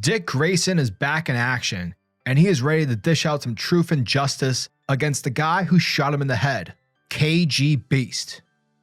Dick Grayson is back in action, and he is ready to dish out some truth and justice against the guy who shot him in the head, KGBeast.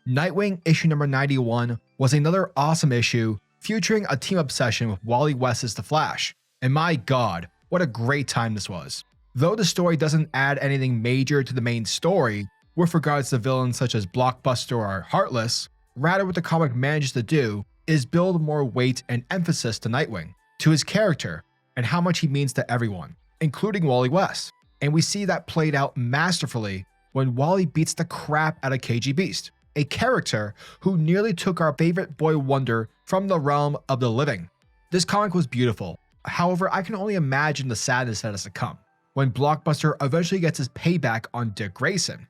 Nightwing issue number 91 was another awesome issue featuring a team obsession with Wally West's The Flash, and my god, what a great time this was. Though the story doesn't add anything major to the main story with regards to villains such as Blockbuster or Heartless, rather what the comic manages to do is build more weight and emphasis to Nightwing, to his character, and how much he means to everyone, including Wally West. And we see that played out masterfully when Wally beats the crap out of KGBeast, a character who nearly took our favorite boy wonder from the realm of the living. This comic was beautiful, however I can only imagine the sadness that has to come when Blockbuster eventually gets his payback on Dick Grayson,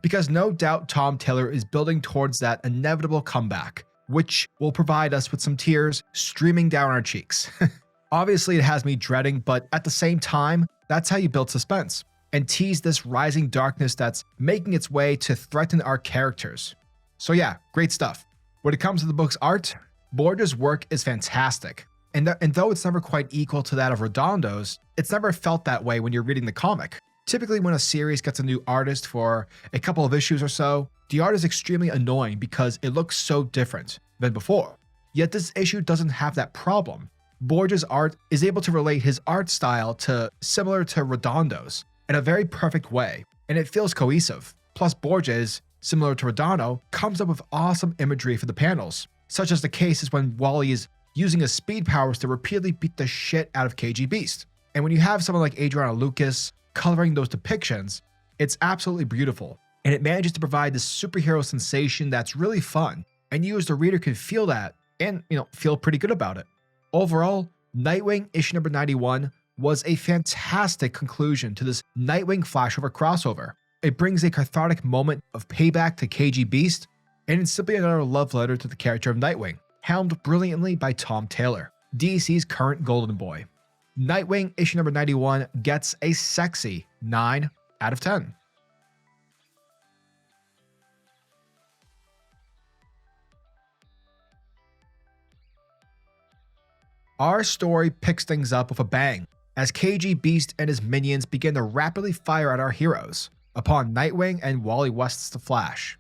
because no doubt Tom Taylor is building towards that inevitable comeback, which will provide us with some tears streaming down our cheeks. Obviously it has me dreading, but at the same time, that's how you build suspense and tease this rising darkness that's making its way to threaten our characters. So yeah, great stuff. When it comes to the book's art, Borges' work is fantastic. And though it's never quite equal to that of Redondo's, it's never felt that way when you're reading the comic. Typically when a series gets a new artist for a couple of issues or so, the art is extremely annoying because it looks so different than before. Yet this issue doesn't have that problem. Borges' art is able to relate his art style to similar to Redondo's in a very perfect way, and it feels cohesive. Plus Borges, similar to Redondo, comes up with awesome imagery for the panels, such as the cases when Wally is using his speed powers to repeatedly beat the shit out of KGBeast. And when you have someone like Adriana Lucas coloring those depictions, it's absolutely beautiful, and it manages to provide this superhero sensation that's really fun, and you as the reader can feel that and, feel pretty good about it. Overall, Nightwing issue number 91 was a fantastic conclusion to this Nightwing Flashover crossover. It brings a cathartic moment of payback to KGBeast, and it's simply another love letter to the character of Nightwing, helmed brilliantly by Tom Taylor, DC's current golden boy. Nightwing issue number 91 gets a sexy 9 out of 10. Our story picks things up with a bang as KGBeast and his minions begin to rapidly fire at our heroes upon Nightwing and Wally West's The Flash.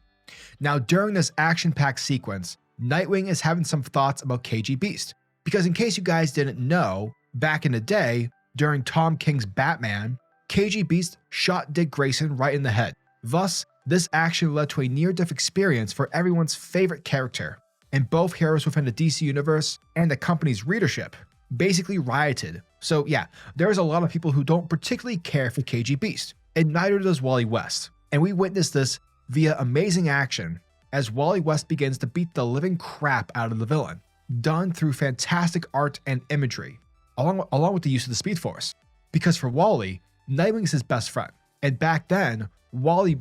Now during this action-packed sequence, Nightwing is having some thoughts about KGBeast, because in case you guys didn't know, back in the day, during Tom King's Batman, KGBeast shot Dick Grayson right in the head. Thus, this action led to a near-death experience for everyone's favorite character, and both heroes within the DC universe and the company's readership basically rioted. So yeah, there's a lot of people who don't particularly care for KGBeast, and neither does Wally West. And we witnessed this via amazing action as Wally West begins to beat the living crap out of the villain, done through fantastic art and imagery, along with the use of the Speed Force. Because for Wally, Nightwing is his best friend, and back then, Wally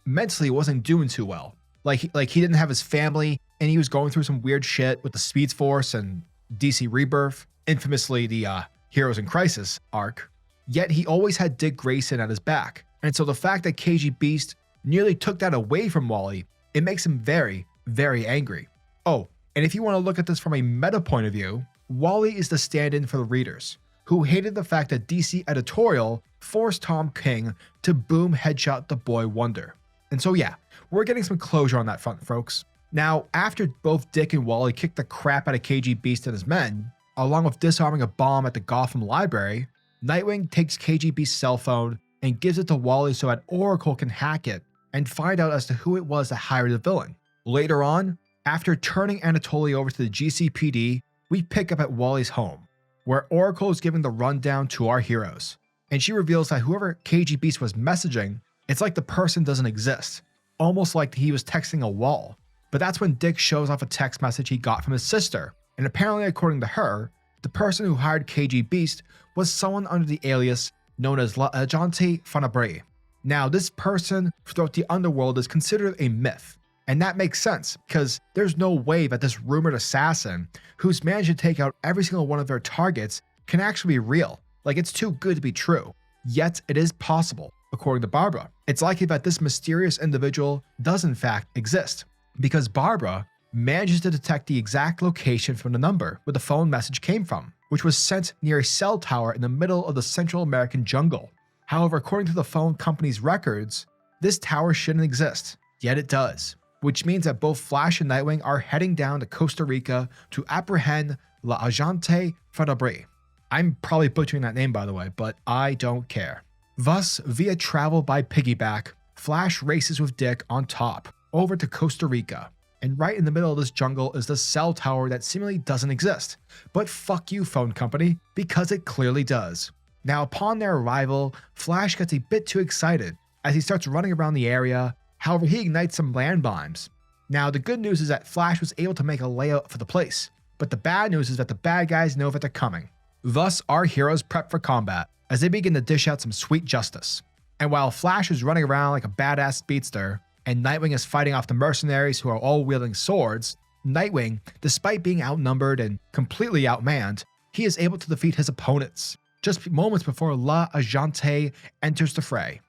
mentally wasn't doing too well. Like he didn't have his family, and he was going through some weird shit with the Speed Force and DC Rebirth, infamously the Heroes in Crisis arc. Yet he always had Dick Grayson at his back, and so the fact that KGBeast nearly took that away from Wally, it makes him very, very angry. Oh, and if you want to look at this from a meta point of view, Wally is the stand-in for the readers, who hated the fact that DC editorial forced Tom King to boom headshot the boy wonder. And so yeah, we're getting some closure on that front, folks. Now, after both Dick and Wally kicked the crap out of KGBeast and his men, along with disarming a bomb at the Gotham library, Nightwing takes KGBeast's cell phone and gives it to Wally so that Oracle can hack it and find out as to who it was that hired the villain. Later on, after turning Anatoly over to the GCPD, we pick up at Wally's home, where Oracle is giving the rundown to our heroes, and she reveals that whoever KGBeast was messaging, it's like the person doesn't exist, almost like he was texting a wall. But that's when Dick shows off a text message he got from his sister, and apparently according to her, the person who hired KGBeast was someone under the alias known as L'Agente Funabri. Now, this person throughout the underworld is considered a myth, and that makes sense because there's no way that this rumored assassin who's managed to take out every single one of their targets can actually be real. Like, it's too good to be true. Yet it is possible, according to Barbara. It's likely that this mysterious individual does in fact exist, because Barbara manages to detect the exact location from the number where the phone message came from. which was sent near a cell tower in the middle of the Central American jungle. However, according to the phone company's records, this tower shouldn't exist, yet it does, which means that both Flash and Nightwing are heading down to Costa Rica to apprehend la agente Fedabri. I'm probably butchering that name, by the way, but I don't care. Thus, via travel by piggyback, Flash races with Dick on top over to Costa Rica. And right in the middle of this jungle is the cell tower that seemingly doesn't exist. But fuck you, phone company, because it clearly does. Now, upon their arrival, Flash gets a bit too excited as he starts running around the area. However, he ignites some landmines. Now, the good news is that Flash was able to make a layout for the place, but the bad news is that the bad guys know that they're coming. Thus, our heroes prep for combat as they begin to dish out some sweet justice. And while Flash is running around like a badass speedster, and Nightwing is fighting off the mercenaries who are all wielding swords, Nightwing, despite being outnumbered and completely outmanned, he is able to defeat his opponents, just moments before La Agente enters the fray.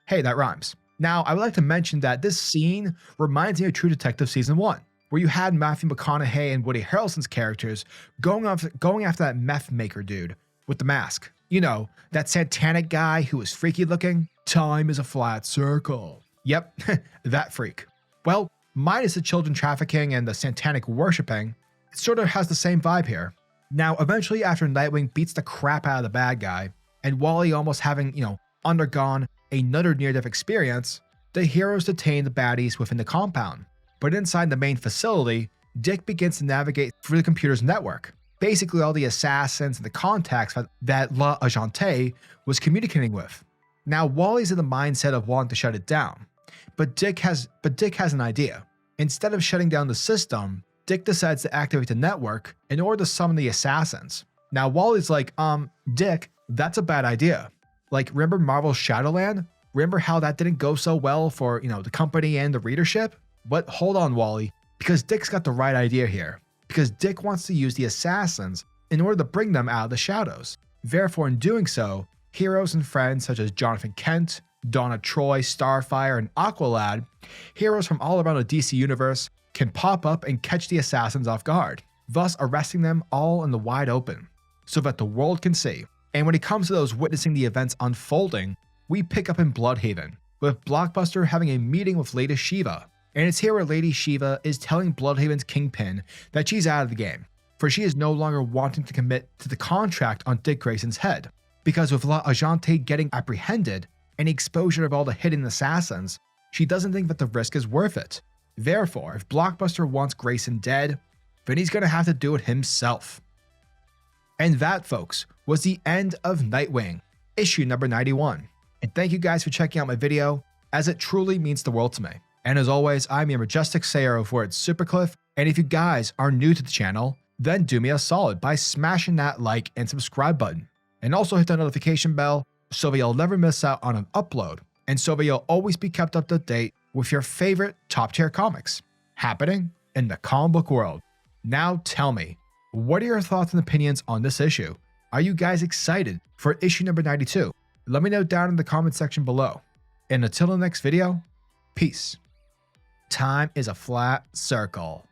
Hey, that rhymes. Now, I would like to mention that this scene reminds me of True Detective Season 1, where you had Matthew McConaughey and Woody Harrelson's characters going after that meth maker dude with the mask. You know, that satanic guy who was freaky looking. Time is a flat circle. Yep, that freak. Well, minus the children trafficking and the satanic worshipping, it sort of has the same vibe here. Now, eventually after Nightwing beats the crap out of the bad guy, and Wally almost having, undergone another near-death experience, the heroes detain the baddies within the compound. But inside the main facility, Dick begins to navigate through the computer's network. Basically all the assassins and the contacts that La Agente was communicating with. Now, Wally's in the mindset of wanting to shut it down. But Dick has an idea. Instead of shutting down the system, Dick decides to activate the network in order to summon the assassins. Now, Wally's like, Dick, that's a bad idea. Like, remember Marvel's Shadowland? Remember how that didn't go so well for, the company and the readership? But hold on, Wally, because Dick's got the right idea here. Because Dick wants to use the assassins in order to bring them out of the shadows. Therefore, in doing so, heroes and friends such as Jonathan Kent, Donna Troy, Starfire, and Aqualad, heroes from all around the DC universe, can pop up and catch the assassins off guard, thus arresting them all in the wide open, so that the world can see. And when it comes to those witnessing the events unfolding, we pick up in Bludhaven, with Blockbuster having a meeting with Lady Shiva. And it's here where Lady Shiva is telling Bludhaven's Kingpin that she's out of the game, for she is no longer wanting to commit to the contract on Dick Grayson's head. Because with La Agente getting apprehended and the exposure of all the hidden assassins, she doesn't think that the risk is worth it. Therefore, if Blockbuster wants Grayson dead, then he's gonna have to do it himself. And that, folks, was the end of Nightwing, issue number 91. And thank you guys for checking out my video, as it truly means the world to me. And as always, I'm your majestic sayer of words, SuperCliff, and if you guys are new to the channel, then do me a solid by smashing that like and subscribe button. And also hit the notification bell so that you'll never miss out on an upload, and so that you'll always be kept up to date with your favorite top tier comics happening in the comic book world. Now tell me, what are your thoughts and opinions on this issue? Are you guys excited for issue number 92? Let me know down in the comment section below. And until the next video, peace. Time is a flat circle.